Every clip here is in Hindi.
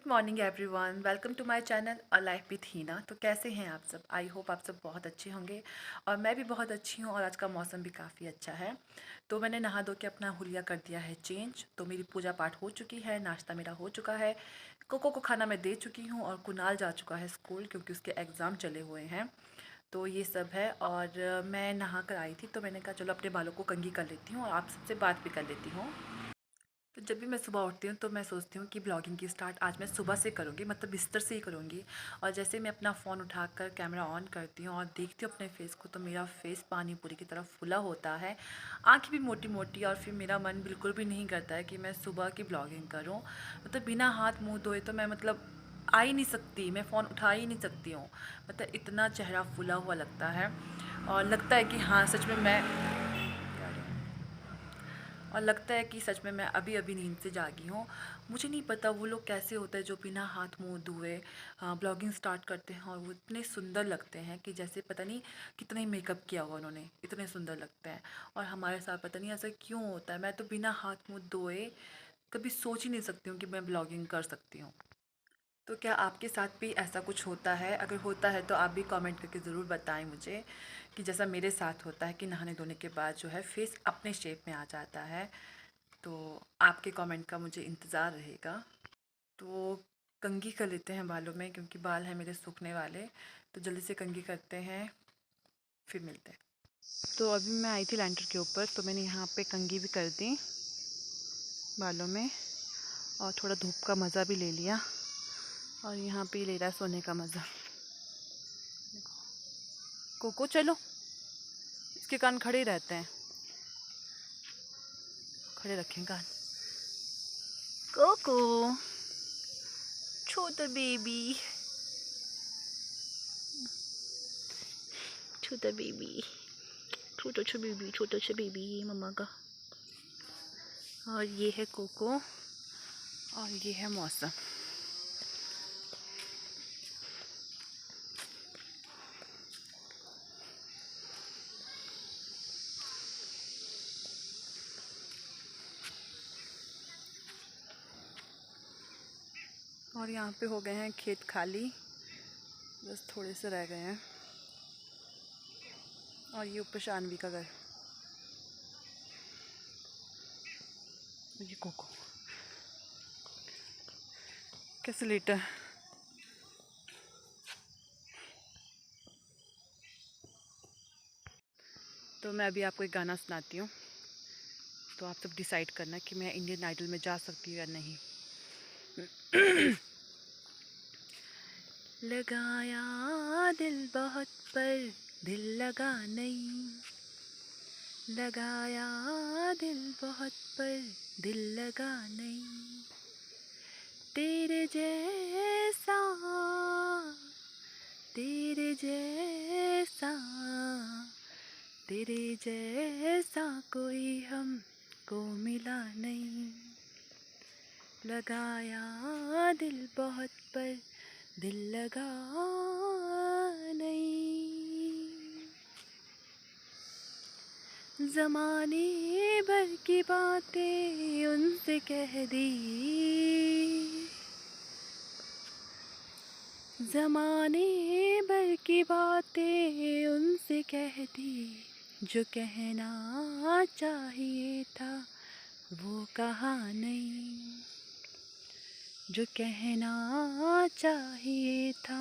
Morning everyone, welcome to my channel a life with Heena. तो कैसे हैं आप सब? आई होप आप सब बहुत अच्छे होंगे और मैं भी बहुत अच्छी हूँ। और आज का मौसम भी काफ़ी अच्छा है। तो मैंने नहा धो के अपना हुलिया कर दिया है चेंज। तो मेरी पूजा पाठ हो चुकी है, नाश्ता मेरा हो चुका है, कोको को खाना मैं दे चुकी हूँ और कुणाल जा चुका है स्कूल क्योंकि उसके एग्ज़ाम चले हुए हैं। तो ये सब है। और मैं नहा कर आई थी तो मैंने कहा चलो अपने बालों को कंघी कर लेती हूँ और आप सबसे बात भी कर लेती हूँ। तो जब भी मैं सुबह उठती हूँ तो मैं सोचती हूँ कि ब्लॉगिंग की स्टार्ट आज मैं सुबह से करूँगी, मतलब बिस्तर से ही करूँगी। और जैसे मैं अपना फ़ोन उठाकर कैमरा ऑन करती हूँ और देखती हूँ अपने फेस को, तो मेरा फेस पानी पूरी की तरह फुला होता है, आँखें भी मोटी मोटी। और फिर मेरा मन बिल्कुल भी नहीं करता है कि मैं सुबह की ब्लॉगिंग करूँ। मतलब बिना हाथ मुँह धोए तो मैं मतलब आ ही नहीं सकती, मैं फ़ोन उठा ही नहीं सकती हूँ। मतलब इतना चेहरा फुला हुआ लगता है और लगता है कि हाँ सच में मैं, और लगता है कि सच में मैं अभी अभी नींद से जागी हूँ। मुझे नहीं पता वो लोग कैसे होते हैं जो बिना हाथ मुंह धोए ब्लॉगिंग स्टार्ट करते हैं और वो इतने सुंदर लगते हैं कि जैसे पता नहीं कितना ही मेकअप किया हुआ उन्होंने, इतने सुंदर लगते हैं। और हमारे साथ पता नहीं ऐसा क्यों होता है। मैं तो बिना हाथ मुंह धोए कभी सोच ही नहीं सकती हूँ कि मैं ब्लॉगिंग कर सकती हूँ। तो क्या आपके साथ भी ऐसा कुछ होता है? अगर होता है तो आप भी कमेंट करके ज़रूर बताएं मुझे कि जैसा मेरे साथ होता है कि नहाने धोने के बाद जो है फेस अपने शेप में आ जाता है। तो आपके कमेंट का मुझे इंतज़ार रहेगा। तो कंघी कर लेते हैं बालों में क्योंकि बाल हैं मेरे सूखने वाले। तो जल्दी से कंघी करते हैं, फिर मिलते हैं। तो अभी मैं आई थी लैंटर के ऊपर तो मैंने यहाँ पे कंघी भी कर दी बालों में और थोड़ा धूप का मज़ा भी ले लिया। और यहाँ पे ले रहा है सोने का मज़ा। कोको चलो, इसके कान खड़े ही रहते हैं, खड़े रखें कान। कोको छोटा बेबी, छोटा बेबी, छोटा सा बेबी, छोटा सा बेबी मम्मा का। और ये है कोको और ये है मौसम। और यहाँ पे हो गए हैं खेत खाली, बस थोड़े से रह गए हैं। और ये ऊपर शानवी का घर। ये कोको कैसे लेटा है। तो मैं अभी आपको एक गाना सुनाती हूँ, तो आप सब डिसाइड करना कि मैं इंडियन आइडल में जा सकती हूँ या नहीं। लगाया दिल बहुत पर दिल लगा नहीं, लगाया दिल बहुत पर दिल लगा नहीं, तेरे जैसा, तेरे जैसा, तेरे जैसा कोई हमको मिला नहीं, लगाया दिल बहुत पर दिल लगा नहीं। ज़माने भर की बातें उनसे कह दी, ज़माने भर की बातें उनसे कह दी, जो कहना चाहिए था वो कहा नहीं, जो कहना चाहिए था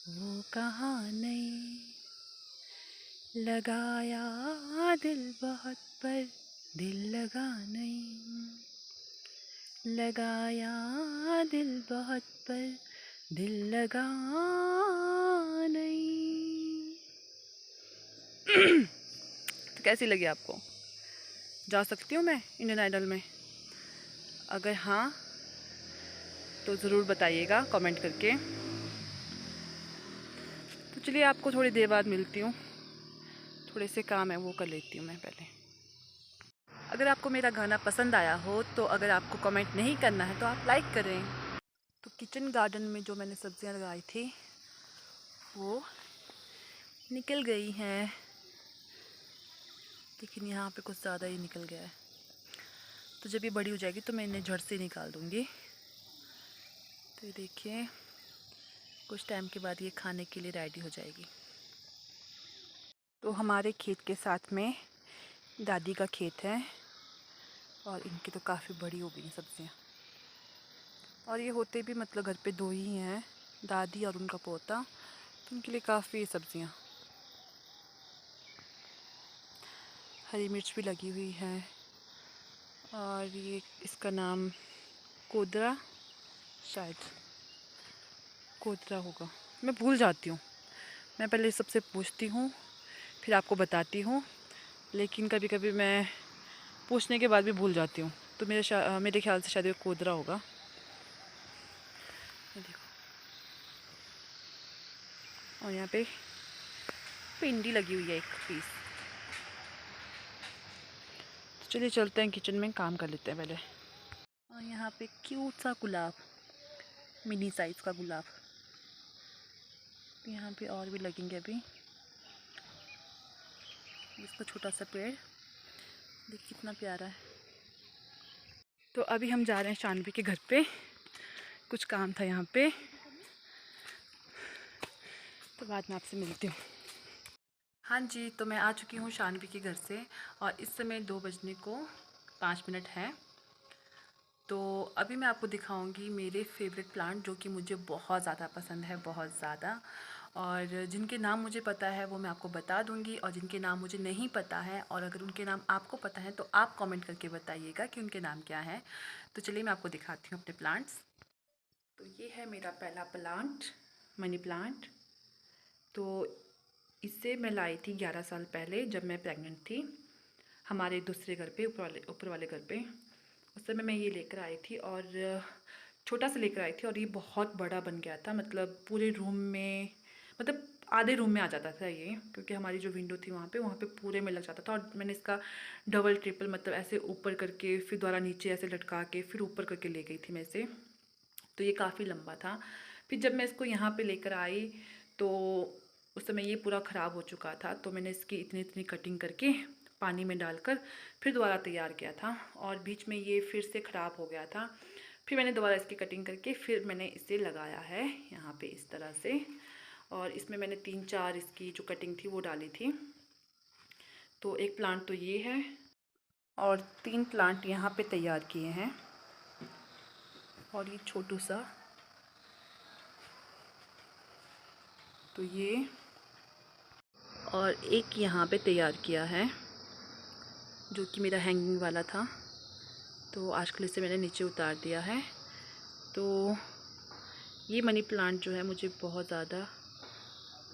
वो कहा नहीं, लगाया दिल बहुत पर दिल लगा नहीं, लगाया दिल बहुत पर दिल लगा नहीं। तो कैसी लगी आपको? जा सकती हूँ मैं इंडियन आइडल में? अगर हाँ तो ज़रूर बताइएगा कमेंट करके। तो चलिए आपको थोड़ी देर बाद मिलती हूँ, थोड़े से काम है वो कर लेती हूँ मैं पहले। अगर आपको मेरा गाना पसंद आया हो तो अगर आपको कमेंट नहीं करना है तो आप लाइक करें। तो किचन गार्डन में जो मैंने सब्जियां लगाई थी वो निकल गई हैं, लेकिन यहाँ पे कुछ ज़्यादा ही निकल गया है। तो जब ये बड़ी हो जाएगी तो मैं इन्हें झड़ से निकाल दूँगी। तो ये देखिए कुछ टाइम के बाद ये खाने के लिए रेडी हो जाएगी। तो हमारे खेत के साथ में दादी का खेत है और इनकी तो काफ़ी बड़ी हो गई सब्जियाँ। और ये होते भी मतलब घर पे दो ही हैं, दादी और उनका पोता, तो उनके लिए काफ़ी सब्जियाँ। हरी मिर्च भी लगी हुई है और ये इसका नाम कोदरा, शायद कोदरा होगा, मैं भूल जाती हूँ। मैं पहले सबसे पूछती हूँ फिर आपको बताती हूँ, लेकिन कभी कभी मैं पूछने के बाद भी भूल जाती हूँ। तो मेरे ख्याल से शायद ये कोदरा होगा। ये देखो, और यहाँ पे भिंडी लगी हुई है एक पीस। तो चलिए चलते हैं किचन में, काम कर लेते हैं पहले। और यहाँ पे क्यूट सा गुलाब, मिनी साइज़ का गुलाब। तो यहाँ पे और भी लगेंगे अभी। इसका छोटा सा पेड़ देखिए कितना प्यारा है। तो अभी हम जा रहे हैं शानवी के घर पे, कुछ काम था यहाँ पे, तो बाद में आपसे मिलती हूँ। हाँ जी, तो मैं आ चुकी हूँ शानवी के घर से और इस समय 2:05 है। तो अभी मैं आपको दिखाऊंगी मेरे फेवरेट प्लांट जो कि मुझे बहुत ज़्यादा पसंद है, बहुत ज़्यादा। और जिनके नाम मुझे पता है वो मैं आपको बता दूंगी, और जिनके नाम मुझे नहीं पता है और अगर उनके नाम आपको पता है तो आप कमेंट करके बताइएगा कि उनके नाम क्या हैं। तो चलिए मैं आपको दिखाती हूँ अपने प्लांट्स। तो ये है मेरा पहला प्लांट, मनी प्लांट। तो इसे मैं लाई थी 11 साल पहले जब मैं प्रेग्नेंट थी, हमारे दूसरे घर पे, ऊपर वाले घर पे। उस समय मैं ये लेकर आई थी और छोटा सा लेकर आई थी और ये बहुत बड़ा बन गया था, मतलब पूरे रूम में, मतलब आधे रूम में आ जाता था ये, क्योंकि हमारी जो विंडो थी वहाँ पे पूरे में लग जाता था। और मैंने इसका डबल ट्रिपल मतलब ऐसे ऊपर करके फिर दोबारा नीचे ऐसे लटका के फिर ऊपर करके ले गई थी मैं इसे। तो ये काफ़ी लंबा था। फिर जब मैं इसको यहाँ पे लेकर आई तो उस समय ये पूरा ख़राब हो चुका था, तो मैंने इसकी इतनी इतनी कटिंग करके पानी में डालकर फिर दोबारा तैयार किया था। और बीच में ये फिर से ख़राब हो गया था, फिर मैंने दोबारा इसकी कटिंग करके फिर मैंने इसे लगाया है यहाँ पे इस तरह से। और इसमें मैंने 3-4 इसकी जो कटिंग थी वो डाली थी। तो एक प्लांट तो ये है और 3 प्लांट यहाँ पे तैयार किए हैं, और ये छोटू सा, तो ये, और एक यहाँ पे तैयार किया है जो कि मेरा हैंगिंग वाला था, तो आजकल इसे मैंने नीचे उतार दिया है। तो ये मनी प्लांट जो है मुझे बहुत ज़्यादा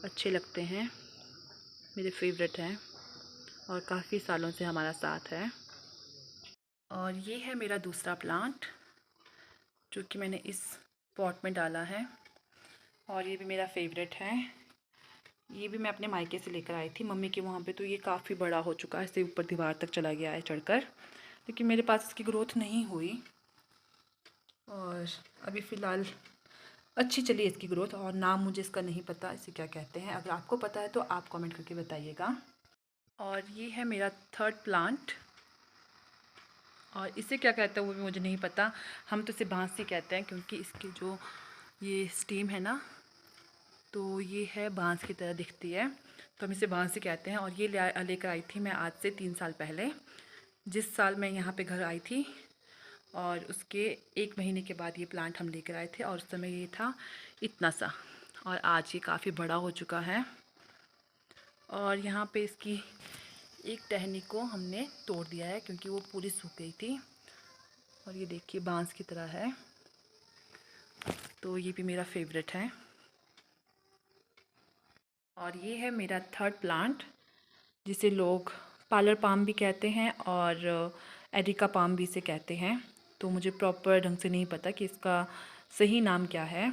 अच्छे लगते हैं, मेरे फेवरेट हैं और काफ़ी सालों से हमारा साथ है। और ये है मेरा दूसरा प्लांट जो कि मैंने इस पॉट में डाला है और ये भी मेरा फेवरेट है। ये भी मैं अपने मायके से लेकर आई थी मम्मी के वहाँ पे, तो ये काफ़ी बड़ा हो चुका है, इससे ऊपर दीवार तक चला गया है चढ़कर, लेकिन मेरे पास इसकी ग्रोथ नहीं हुई। और अभी फ़िलहाल अच्छी चली इसकी ग्रोथ, और नाम मुझे इसका नहीं पता इसे क्या कहते हैं, अगर आपको पता है तो आप कमेंट करके बताइएगा। और ये है मेरा थर्ड प्लांट, और इसे क्या कहते हैं वो भी मुझे नहीं पता, हम तो इसे बांसी कहते हैं क्योंकि इसकी जो ये स्टीम है ना, तो ये है बांस की तरह दिखती है, तो हम इसे बांसी कहते हैं। और ये लेकर आई थी मैं आज से 3 साल पहले, जिस साल मैं यहाँ पे घर आई थी, और उसके 1 महीने के बाद ये प्लांट हम लेकर आए थे, और उस समय ये था इतना सा, और आज ये काफ़ी बड़ा हो चुका है। और यहाँ पे इसकी एक टहनी को हमने तोड़ दिया है क्योंकि वो पूरी सूख गई थी, और ये देखिए बांस की तरह है, तो ये भी मेरा फेवरेट है। और ये है मेरा थर्ड प्लांट जिसे लोग पार्लर पाम भी कहते हैं और एरिका पाम भी इसे कहते हैं, तो मुझे प्रॉपर ढंग से नहीं पता कि इसका सही नाम क्या है।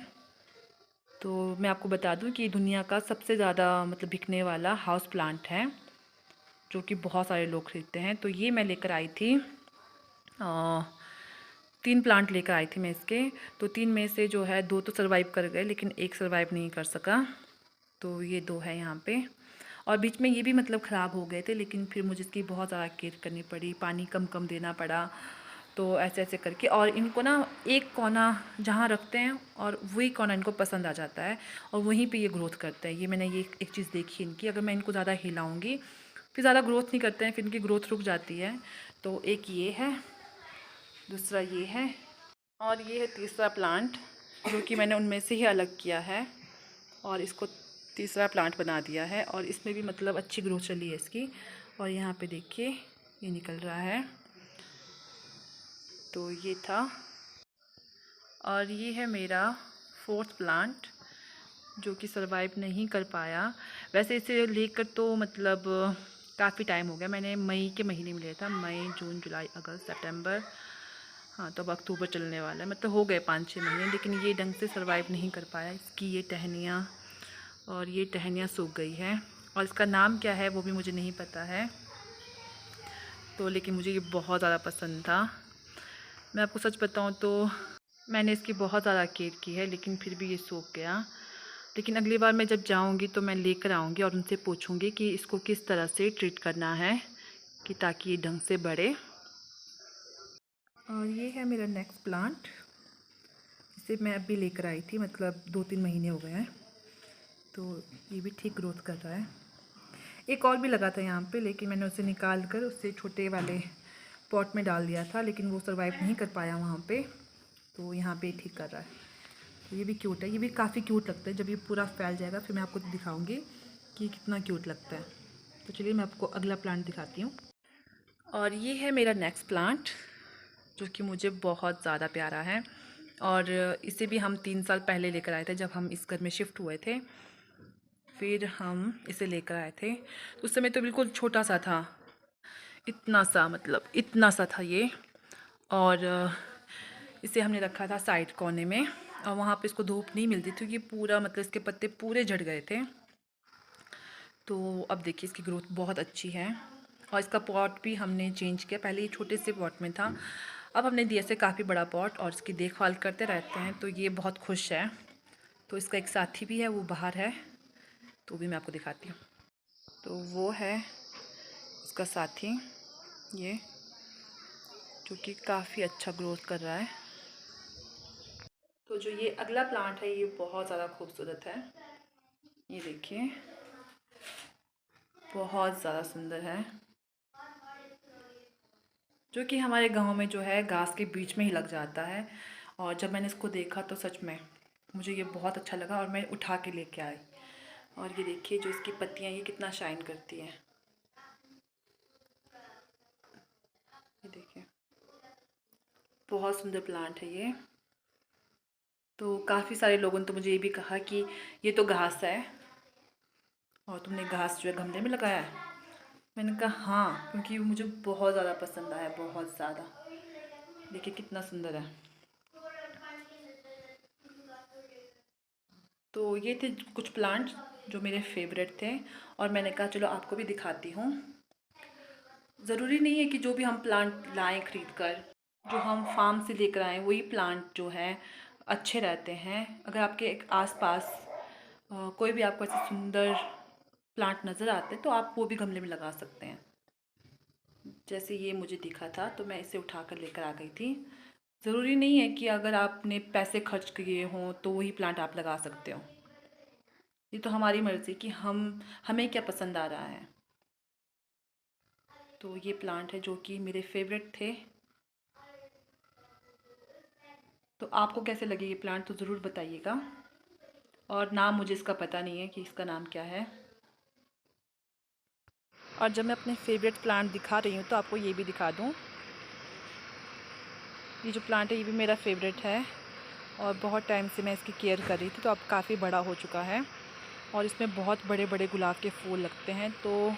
तो मैं आपको बता दूं कि दुनिया का सबसे ज़्यादा मतलब बिकने वाला हाउस प्लांट है जो कि बहुत सारे लोग खरीदते हैं। तो ये मैं लेकर आई थी 3 प्लांट लेकर आई थी मैं इसके, तो 3 में से जो है 2 तो सर्वाइव कर गए लेकिन एक सर्वाइव नहीं कर सका, तो ये 2 है यहाँ पे। और बीच में ये भी मतलब ख़राब हो गए थे, लेकिन फिर मुझे इसकी बहुत ज़्यादा केयर करनी पड़ी, पानी कम कम देना पड़ा, तो ऐसे ऐसे करके, और इनको ना एक कोना जहाँ रखते हैं और वही कोना इनको पसंद आ जाता है और वहीं पे ये ग्रोथ करते हैं। ये मैंने ये एक चीज़ देखी इनकी, अगर मैं इनको ज़्यादा हिलाऊंगी फिर ज़्यादा ग्रोथ नहीं करते हैं, फिर इनकी ग्रोथ रुक जाती है। तो एक ये है, दूसरा ये है, और ये है तीसरा प्लांट जो कि मैंने उनमें से ही अलग किया है और इसको तीसरा प्लांट बना दिया है। और इसमें भी मतलब अच्छी ग्रोथ चली है इसकी। और यहाँ पे देखिए ये निकल रहा है। तो ये था, और ये है मेरा फोर्थ प्लांट जो कि सरवाइव नहीं कर पाया। वैसे इसे लेकर तो मतलब काफ़ी टाइम हो गया, मैंने मई के महीने में लिया था, मई जून जुलाई अगस्त सितंबर, हाँ तो अब अक्टूबर चलने वाला है, मतलब हो गए 5-6 महीने, लेकिन ये ढंग से सरवाइव नहीं कर पाया। इसकी ये टहनियाँ और ये टहनियाँ सूख गई है, और इसका नाम क्या है वो भी मुझे नहीं पता है। तो लेकिन मुझे ये बहुत ज़्यादा पसंद था। मैं आपको सच बताऊँ तो मैंने इसकी बहुत ज़्यादा केयर की है, लेकिन फिर भी ये सूख गया। लेकिन अगली बार मैं जब जाऊँगी तो मैं लेकर आऊँगी और उनसे पूछूँगी कि इसको किस तरह से ट्रीट करना है कि ताकि ये ढंग से बढ़े। और ये है मेरा नेक्स्ट प्लांट, इसे मैं अभी लेकर आई थी, मतलब 2-3 महीने हो गए हैं। तो ये भी ठीक ग्रोथ कर रहा है। एक और भी लगा था यहाँ पे, लेकिन मैंने उसे निकाल कर उससे छोटे वाले पॉट में डाल दिया था, लेकिन वो सर्वाइव नहीं कर पाया वहाँ पे। तो यहाँ पे ठीक कर रहा है। तो ये भी क्यूट है, ये भी काफ़ी क्यूट लगता है। जब ये पूरा फैल जाएगा फिर मैं आपको दिखाऊंगी कि कितना क्यूट लगता है। तो चलिए मैं आपको अगला प्लांट दिखाती हूँ। और ये है मेरा नेक्स्ट प्लांट जो कि मुझे बहुत ज़्यादा प्यारा है, और इसे भी हम 3 साल पहले लेकर आए थे जब हम इस घर में शिफ्ट हुए थे। फिर हम इसे लेकर आए थे, उस समय तो बिल्कुल छोटा सा था, इतना सा, मतलब इतना सा था ये। और इसे हमने रखा था साइड कोने में, और वहाँ पे इसको धूप नहीं मिलती थी, ये पूरा मतलब इसके पत्ते पूरे झड़ गए थे। तो अब देखिए इसकी ग्रोथ बहुत अच्छी है। और इसका पॉट भी हमने चेंज किया, पहले ये छोटे से पॉट में था, अब हमने दिया से काफ़ी बड़ा पॉट, और इसकी देखभाल करते रहते हैं तो ये बहुत खुश है। तो इसका एक साथी भी है, वो बाहर है, तो भी मैं आपको दिखाती हूँ। तो वो है इसका साथी, ये जो कि काफ़ी अच्छा ग्रोथ कर रहा है। तो जो ये अगला प्लांट है ये बहुत ज़्यादा खूबसूरत है, ये देखिए बहुत ज़्यादा सुंदर है, जो कि हमारे गांव में जो है घास के बीच में ही लग जाता है। और जब मैंने इसको देखा तो सच में मुझे ये बहुत अच्छा लगा, और मैं उठा के लेके आई। और ये देखिए जो इसकी पत्तियां ये कितना शाइन करती हैं, ये देखिए बहुत सुंदर प्लांट है ये। तो काफ़ी सारे लोगों ने तो मुझे ये भी कहा कि ये तो घास है और तुमने घास जो है गमले में लगाया है। मैंने कहा हाँ, क्योंकि वो मुझे बहुत ज़्यादा पसंद आया, बहुत ज़्यादा। देखिए कितना सुंदर है। तो ये थे कुछ प्लांट्स जो मेरे फेवरेट थे, और मैंने कहा चलो आपको भी दिखाती हूँ। ज़रूरी नहीं है कि जो भी हम प्लांट लाएं खरीद कर, जो हम फार्म से लेकर आएँ वही प्लांट जो है अच्छे रहते हैं। अगर आपके एक आसपास कोई भी आपको ऐसे सुंदर प्लांट नज़र आते हैं तो आप वो भी गमले में लगा सकते हैं। जैसे ये मुझे दिखा था तो मैं इसे उठा कर लेकर आ गई थी। ज़रूरी नहीं है कि अगर आपने पैसे खर्च किए हों तो वही प्लांट आप लगा सकते हो। ये तो हमारी मर्ज़ी कि हमें क्या पसंद आ रहा है। तो ये प्लांट है जो कि मेरे फेवरेट थे। तो आपको कैसे लगे ये प्लांट तो ज़रूर बताइएगा। और नाम मुझे इसका पता नहीं है कि इसका नाम क्या है। और जब मैं अपने फेवरेट प्लांट दिखा रही हूँ तो आपको ये भी दिखा दूँ। ये जो प्लांट है ये भी मेरा फेवरेट है, और बहुत टाइम से मैं इसकी केयर कर रही थी, तो अब काफ़ी बड़ा हो चुका है और इसमें बहुत बड़े बड़े गुलाब के फूल लगते हैं। तो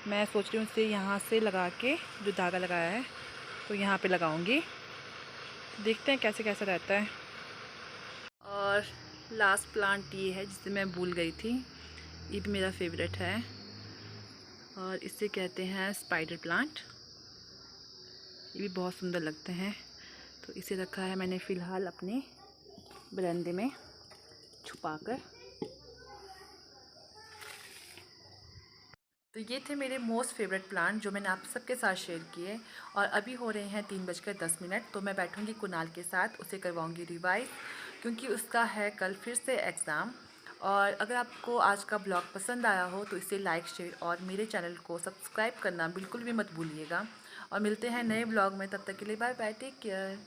मैं सोच रही हूँ इसे यहाँ से लगा के, जो धागा लगाया है तो यहाँ पे लगाऊंगी। देखते हैं कैसे कैसे रहता है। और लास्ट प्लांट ये है जिसे मैं भूल गई थी, ये भी मेरा फेवरेट है, और इसे कहते हैं स्पाइडर प्लांट। ये भी बहुत सुंदर लगते हैं। तो इसे रखा है मैंने फ़िलहाल अपने बरामदे में छुपा कर। तो ये थे मेरे मोस्ट फेवरेट प्लांट जो मैंने आप सबके साथ शेयर किए। और अभी हो रहे हैं 3:10। तो मैं बैठूंगी कुणाल के साथ, उसे करवाऊंगी रिवाइज, क्योंकि उसका है कल फिर से एग्ज़ाम। और अगर आपको आज का ब्लॉग पसंद आया हो तो इसे लाइक शेयर और मेरे चैनल को सब्सक्राइब करना बिल्कुल भी मत भूलिएगा। और मिलते हैं नए ब्लॉग में, तब तक के लिए बाय बाय, टेक केयर।